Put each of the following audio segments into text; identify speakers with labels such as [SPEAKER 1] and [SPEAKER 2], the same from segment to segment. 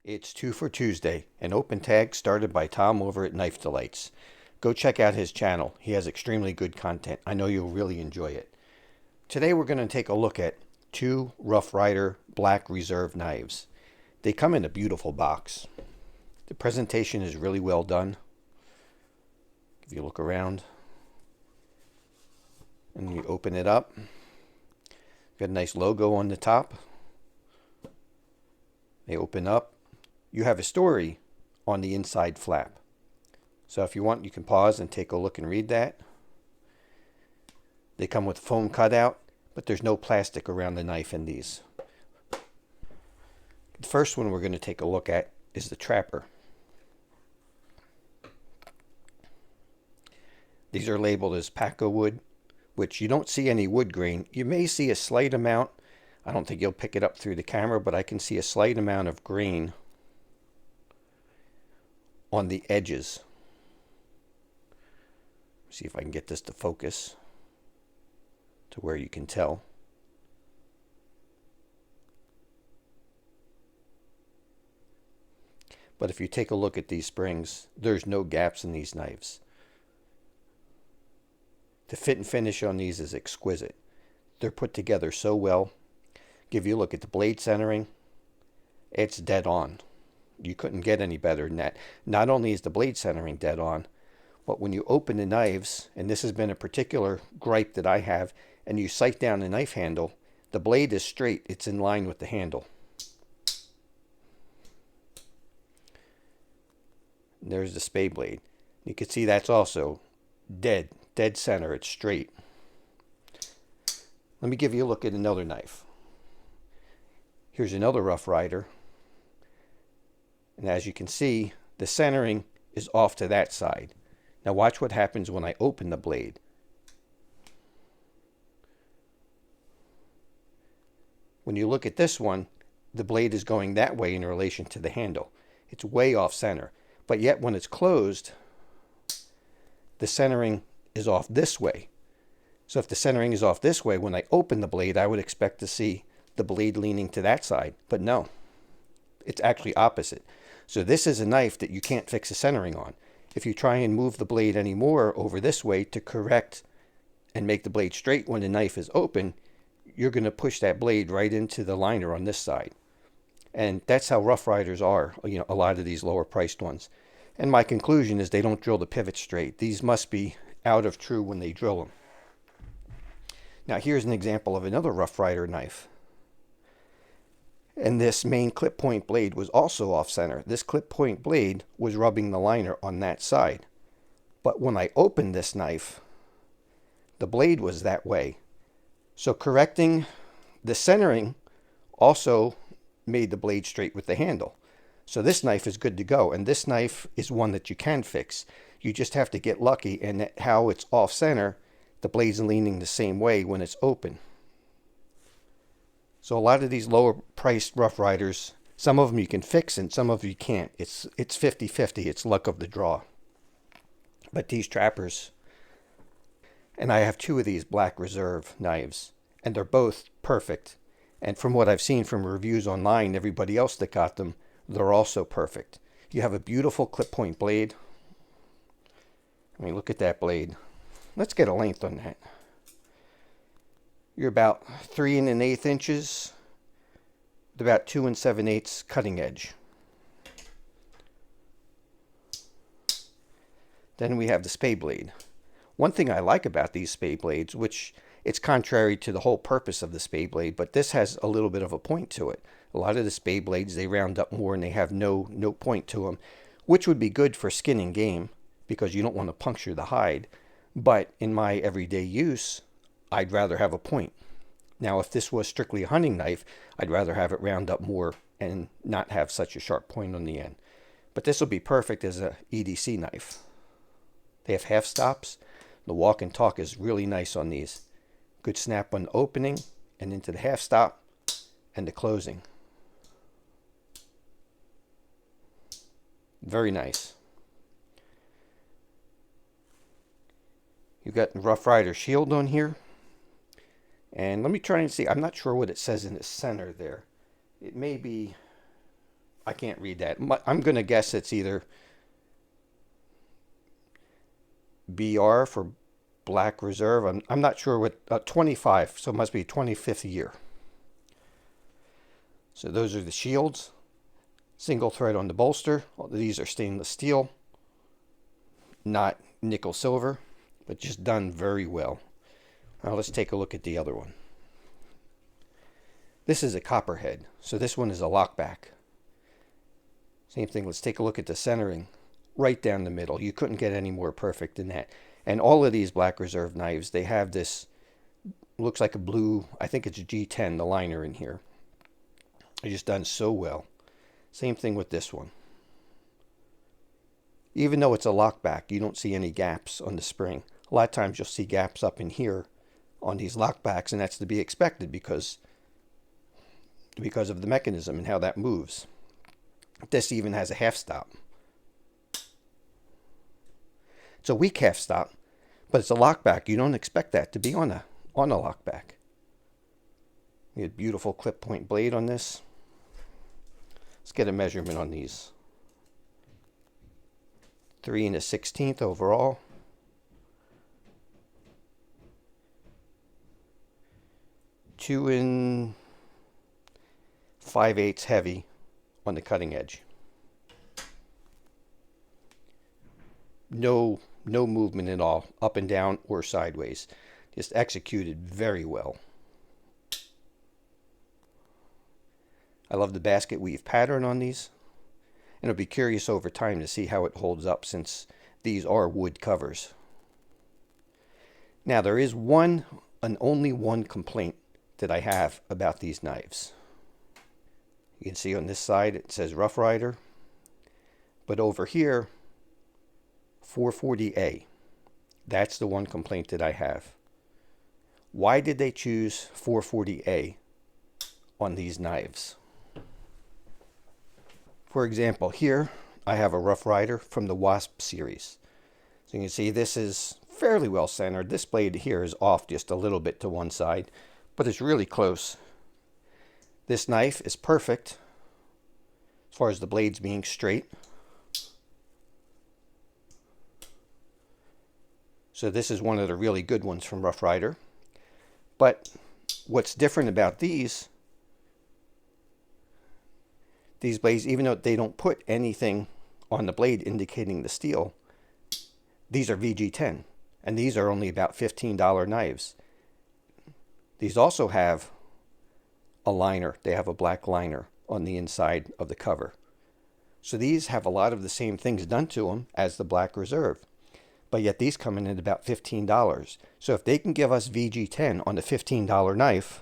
[SPEAKER 1] It's 2 for Tuesday, an open tag started by Tom over at Knife Delights. Go check out his channel. He has extremely good content. I know you'll really enjoy it. Today we're going to take a look at two Rough Ryder Black Reserve knives. They come in a beautiful box. The presentation is really well done. If you look around and you open it up, got a nice logo on the top. They open up. You have a story on the inside flap. So if you want, you can pause and take a look and read that. They come with foam cutout, but there's no plastic around the knife in these. The first one we're going to take a look at is the Trapper. These are labeled as Paco wood, which you don't see any wood grain. You may see a slight amount. I don't think you'll pick it up through the camera, but I can see a slight amount of grain on the edges. See if I can get this to focus to where you can tell. But if you take a look at these springs, there's no gaps in these knives. The fit and finish on these is exquisite. They're put together so well. Give you a look at the blade centering. It's dead on. You couldn't get any better than that. Not only is the blade centering dead on, but when you open the knives, and this has been a particular gripe that I have, and you sight down the knife handle, the blade is straight. It's in line with the handle. And there's the spade blade. You can see that's also dead center. It's straight. Let me give you a look at another knife. Here's another Rough Ryder. And as you can see, the centering is off to that side. Now watch what happens when I open the blade. When you look at this one, the blade is going that way in relation to the handle. It's way off center. But yet when it's closed, the centering is off this way. So if the centering is off this way, when I open the blade, I would expect to see the blade leaning to that side. But no, it's actually opposite. So this is a knife that you can't fix the centering on. If you try and move the blade any more over this way to correct and make the blade straight when the knife is open, you're going to push that blade right into the liner on this side. And that's how Rough Ryders are, a lot of these lower priced ones. And my conclusion is they don't drill the pivot straight. These must be out of true when they drill them. Now here's an example of another Rough Ryder knife. And this main clip point blade was also off center. This clip point blade was rubbing the liner on that side. But when I opened this knife, the blade was that way. So correcting the centering also made the blade straight with the handle. So this knife is good to go. And this knife is one that you can fix. You just have to get lucky in how it's off center. The blade's leaning the same way when it's open. So a lot of these lower priced Rough Ryders, some of them you can fix and some of them you can't. It's 50-50. It's luck of the draw. But these Trappers, and I have two of these Black Reserve knives, and they're both perfect. And from what I've seen from reviews online, everybody else that got them, they're also perfect. You have a beautiful clip point blade. I mean, look at that blade. Let's get a length on that. You're about 3 1/8 inches, about 2 7/8 cutting edge. Then we have the spade blade. One thing I like about these spade blades, which it's contrary to the whole purpose of the spade blade, but this has a little bit of a point to it. A lot of the spade blades, they round up more and they have no point to them, which would be good for skinning game because you don't want to puncture the hide. But in my everyday use, I'd rather have a point. Now, if this was strictly a hunting knife, I'd rather have it round up more and not have such a sharp point on the end. But this will be perfect as a EDC knife. They have half stops. The walk and talk is really nice on these. Good snap on the opening and into the half stop and the closing. Very nice. You've got the Rough Ryder shield on here. And let me try and see. I'm not sure what it says in the center there. It may be I can't read that. I'm going to guess it's either BR for Black Reserve. I'm not sure what, 25, so it must be 25th year. So those are the shields. Single thread on the bolster. All these are stainless steel, not nickel silver, but just done very well. Now let's take a look at the other one. This is a Copperhead, so this one is a lockback. Same thing, let's take a look at the centering. Right down the middle. You couldn't get any more perfect than that. And all of these Black Reserve knives, they have this, looks like a blue, I think it's G10, the liner in here. It's just done so well. Same thing with this one. Even though it's a lockback, you don't see any gaps on the spring. A lot of times you'll see gaps up in here on these lockbacks, and that's to be expected because of the mechanism and how that moves. This even has a half stop. It's a weak half stop, but it's a lockback. You don't expect that to be on a lockback. You get a beautiful clip point blade on this. Let's get a measurement on these. 3 1/16 overall. 2 5/8 heavy on the cutting edge. No movement at all, up and down or sideways. Just executed very well. I love the basket weave pattern on these. And I'll be curious over time to see how it holds up since these are wood covers. Now there is only one complaint that I have about these knives. You can see on this side it says Rough Ryder, but over here 440A. That's the one complaint that I have. Why did they choose 440A on these knives? For example, here I have a Rough Ryder from the Wasp series. So you can see this is fairly well centered. This blade here is off just a little bit to one side, but it's really close. This knife is perfect as far as the blades being straight. So this is one of the really good ones from Rough Ryder. But what's different about these blades, even though they don't put anything on the blade indicating the steel, these are VG10, and these are only about $15 knives. These also have a liner. They have a black liner on the inside of the cover. So these have a lot of the same things done to them as the Black Reserve, but yet these come in at about $15. So if they can give us VG10 on the $15 knife,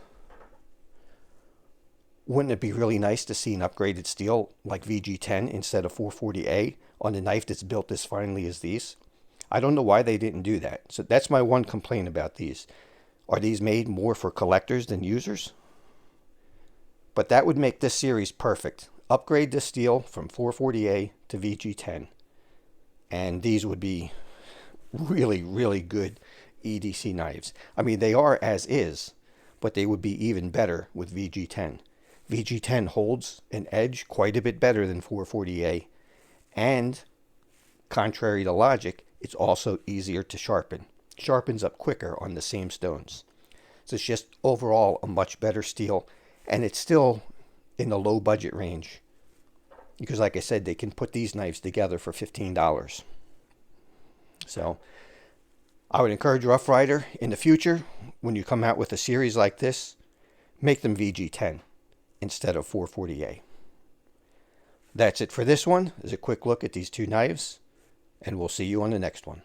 [SPEAKER 1] wouldn't it be really nice to see an upgraded steel like VG10 instead of 440A on a knife that's built as finely as these? I don't know why they didn't do that. So that's my one complaint about these. Are these made more for collectors than users? But that would make this series perfect. Upgrade the steel from 440A to VG10. And these would be really, really good EDC knives. I mean, they are as is, but they would be even better with VG10. VG10 holds an edge quite a bit better than 440A, and contrary to logic, it's also easier to sharpen. Sharpens up quicker on the same stones. So it's just overall a much better steel, and it's still in the low budget range because, like I said, they can put these knives together for $15. So I would encourage Rough Ryder in the future, when you come out with a series like this, make them VG10 instead of 440A. That's it for this one. Is a quick look at these two knives, and we'll see you on the next one.